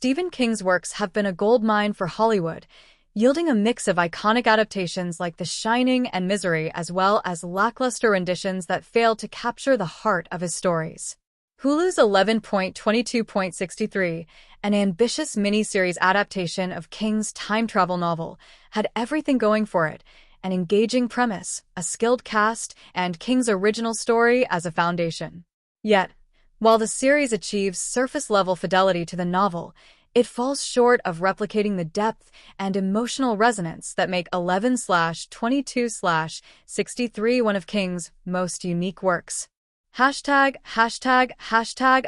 Stephen King's works have been a goldmine for Hollywood, yielding a mix of iconic adaptations like The Shining and Misery, as well as lackluster renditions that fail to capture the heart of his stories. Hulu's 11.22.63, an ambitious miniseries adaptation of King's time travel novel, had everything going for it: an engaging premise, a skilled cast, and King's original story as a foundation. Yet, while the series achieves surface-level fidelity to the novel, it falls short of replicating the depth and emotional resonance that make 11/22/63 one of King's most unique works. ###,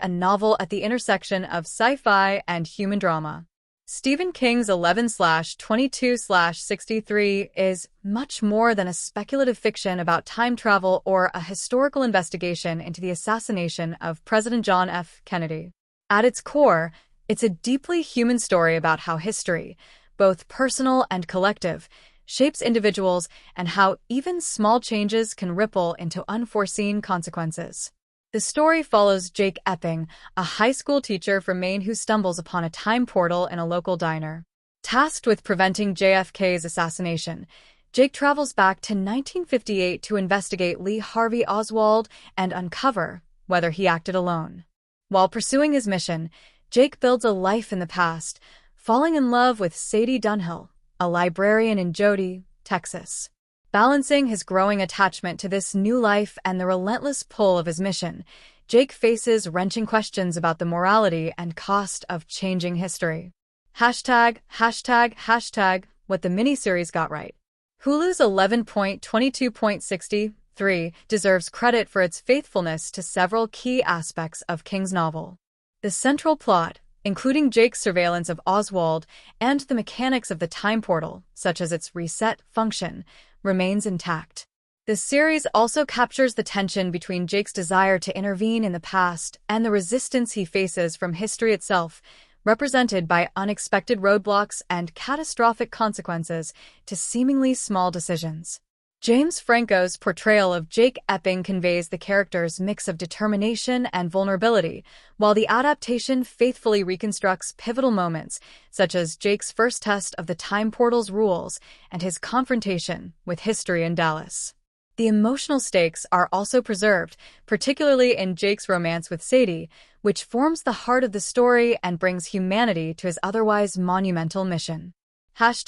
a novel at the intersection of sci-fi and human drama. Stephen King's 11/22/63 is much more than a speculative fiction about time travel or a historical investigation into the assassination of President John F. Kennedy. At its core, it's a deeply human story about how history, both personal and collective, shapes individuals and how even small changes can ripple into unforeseen consequences. The story follows Jake Epping, a high school teacher from Maine who stumbles upon a time portal in a local diner. Tasked with preventing JFK's assassination, Jake travels back to 1958 to investigate Lee Harvey Oswald and uncover whether he acted alone. While pursuing his mission, Jake builds a life in the past, falling in love with Sadie Dunhill, a librarian in Jody, Texas. Balancing his growing attachment to this new life and the relentless pull of his mission, Jake faces wrenching questions about the morality and cost of changing history. ###, what the miniseries got right. Hulu's 11.22.63 deserves credit for its faithfulness to several key aspects of King's novel. The central plot, including Jake's surveillance of Oswald and the mechanics of the time portal, such as its reset function, remains intact. The series also captures the tension between Jake's desire to intervene in the past and the resistance he faces from history itself, represented by unexpected roadblocks and catastrophic consequences to seemingly small decisions. James Franco's portrayal of Jake Epping conveys the character's mix of determination and vulnerability, while the adaptation faithfully reconstructs pivotal moments, such as Jake's first test of the time portal's rules and his confrontation with history in Dallas. The emotional stakes are also preserved, particularly in Jake's romance with Sadie, which forms the heart of the story and brings humanity to his otherwise monumental mission. ###,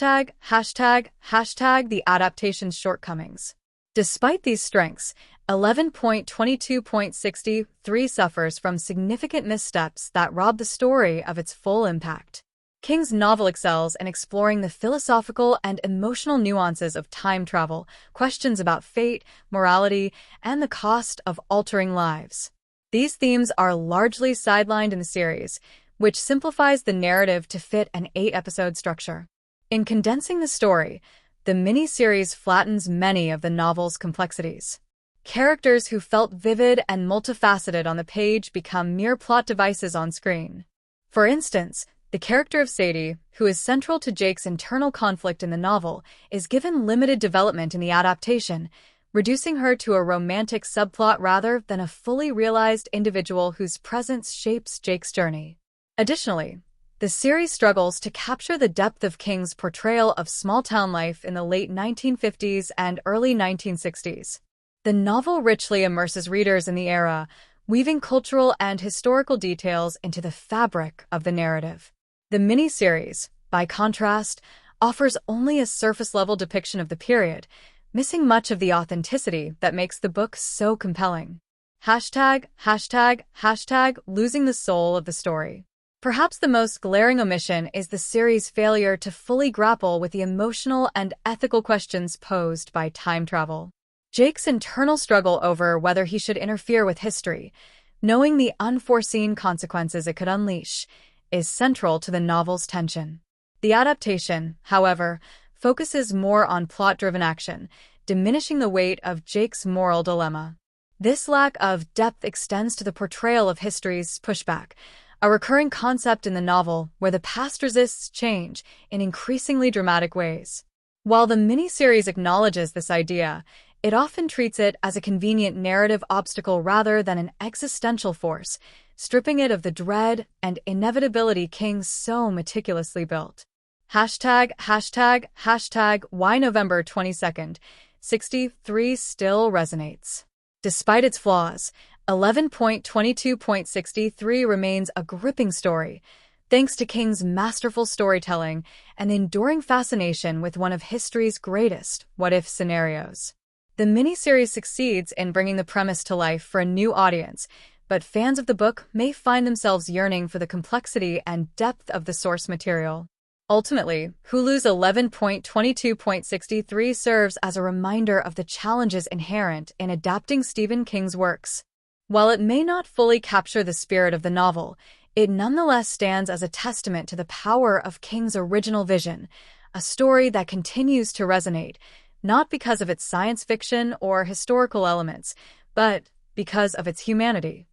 the adaptation's shortcomings. Despite these strengths, 11.22.63 suffers from significant missteps that rob the story of its full impact. King's novel excels in exploring the philosophical and emotional nuances of time travel, questions about fate, morality, and the cost of altering lives. These themes are largely sidelined in the series, which simplifies the narrative to fit an 8-episode structure. In condensing the story, the miniseries flattens many of the novel's complexities. Characters who felt vivid and multifaceted on the page become mere plot devices on screen. For instance, the character of Sadie, who is central to Jake's internal conflict in the novel, is given limited development in the adaptation, reducing her to a romantic subplot rather than a fully realized individual whose presence shapes Jake's journey. Additionally, the series struggles to capture the depth of King's portrayal of small-town life in the late 1950s and early 1960s. The novel richly immerses readers in the era, weaving cultural and historical details into the fabric of the narrative. The miniseries, by contrast, offers only a surface-level depiction of the period, missing much of the authenticity that makes the book so compelling. ###, losing the soul of the story. Perhaps the most glaring omission is the series' failure to fully grapple with the emotional and ethical questions posed by time travel. Jake's internal struggle over whether he should interfere with history, knowing the unforeseen consequences it could unleash, is central to the novel's tension. The adaptation, however, focuses more on plot-driven action, diminishing the weight of Jake's moral dilemma. This lack of depth extends to the portrayal of history's pushback, a recurring concept in the novel where the past resists change in increasingly dramatic ways. While the miniseries acknowledges this idea, it often treats it as a convenient narrative obstacle rather than an existential force, stripping it of the dread and inevitability King so meticulously built. Why November 22nd, 63 still resonates. Despite its flaws, 11.22.63 remains a gripping story, thanks to King's masterful storytelling and enduring fascination with one of history's greatest what-if scenarios. The miniseries succeeds in bringing the premise to life for a new audience, but fans of the book may find themselves yearning for the complexity and depth of the source material. Ultimately, Hulu's 11.22.63 serves as a reminder of the challenges inherent in adapting Stephen King's works. While it may not fully capture the spirit of the novel, it nonetheless stands as a testament to the power of King's original vision, a story that continues to resonate, not because of its science fiction or historical elements, but because of its humanity.